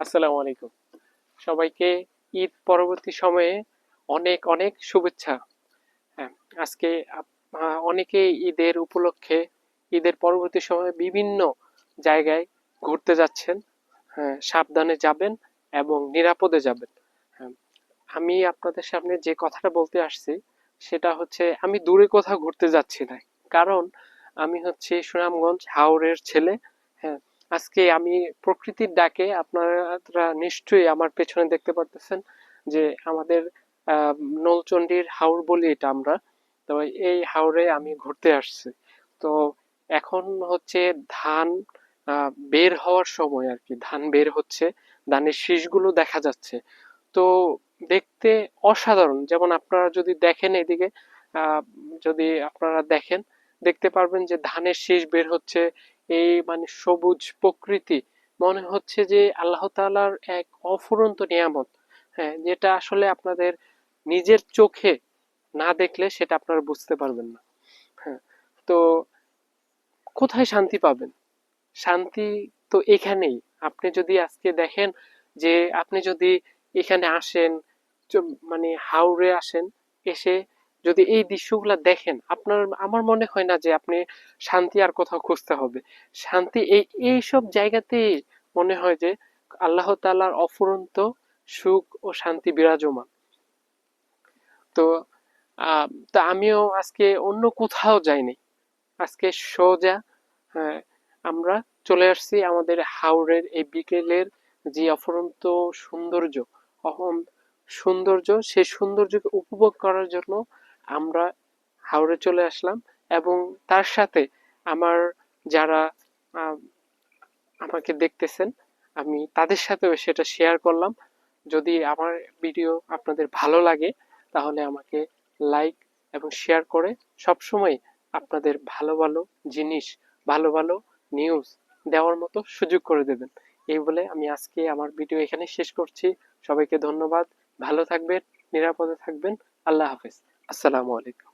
আসসালামু আলাইকুম। সবাইকে ঈদ পরবর্তী সময়ে অনেক অনেক শুভেচ্ছা। হ্যাঁ, আজকে অনেকেই ঈদের উপলক্ষে ঈদের পরবর্তী সময়ে বিভিন্ন জায়গায় ঘুরতে যাচ্ছেন। হ্যাঁ, সাবধানে যাবেন এবং নিরাপদে যাবেন। হ্যাঁ, আমি আপনাদের সামনে যে কথাটা বলতে আসছি সেটা হচ্ছে আমি দূরে কোথাও ঘুরতে যাচ্ছি না। কারণ আমি হচ্ছে সুনামগঞ্জ হাওরের ছেলে। হ্যাঁ, আজকে আমি প্রকৃতির ডাকে আপনারা নিশ্চয়ই আমার পেছনে দেখতে পারতেছেন যে আমাদের আহ নলচন্ডির হাওর বলি এটা আমরা। তো এই হাওরে আমি ঘুরতে আসছি। তো এখন হচ্ছে ধান বের হওয়ার সময় আর কি, ধান বের হচ্ছে, ধানের শীষগুলো দেখা যাচ্ছে। তো দেখতে অসাধারণ। যেমন আপনারা যদি দেখেন এদিকে, আহ, যদি আপনারা দেখেন দেখতে পারবেন যে ধানের শীষ বের হচ্ছে। এই মানে সবুজ প্রকৃতি মনে হচ্ছে যে আল্লাহ তাআলার এক অফুরন্ত নিয়ামত। হ্যাঁ, যেটা আসলে আপনাদের নিজের চোখে না দেখলে সেটা আপনারা বুঝতে পারবেন না। হ্যাঁ, তো কোথায় শান্তি পাবেন? শান্তি তো এখানেই। আপনি যদি আজকে দেখেন যে আপনি যদি এখানে আসেন, মানে হাওরে আসেন, এসে যদি এই দৃশ্যগুলো দেখেন, আপনার আমার মনে হয় না যে আপনি শান্তি আর কোথাও খুঁজতে হবে। শান্তি এইসব জায়গাতেই মনে হয় যে আল্লাহ তাআলার অফুরন্ত সুখ ও শান্তি বিরাজমান। তো তা আমিও আজকে অন্য কোথাও যাইনি। আজকে সোজা, হ্যাঁ, আমরা চলে আসছি আমাদের হাওরের এই বিকেলের যে অফুরন্ত সৌন্দর্য, অহম সৌন্দর্য, সেই সৌন্দর্যকে উপভোগ করার জন্য আমরা হাওরে চলে আসলাম। এবং তার সাথে আমার যারা আহ, আমাকে দেখতেছেন, আমি তাদের সাথেও সেটা শেয়ার করলাম। যদি আমার ভিডিও আপনাদের ভালো লাগে তাহলে আমাকে লাইক এবং শেয়ার করে সবসময় আপনাদের ভালো ভালো জিনিস, ভালো ভালো নিউজ দেওয়ার মতো সুযোগ করে দেবেন। এই বলে আমি আজকে আমার ভিডিও এখানে শেষ করছি। সবাইকে ধন্যবাদ। ভালো থাকবেন, নিরাপদে থাকবেন। আল্লাহ হাফেজ। আসসালামু আলাইকুম।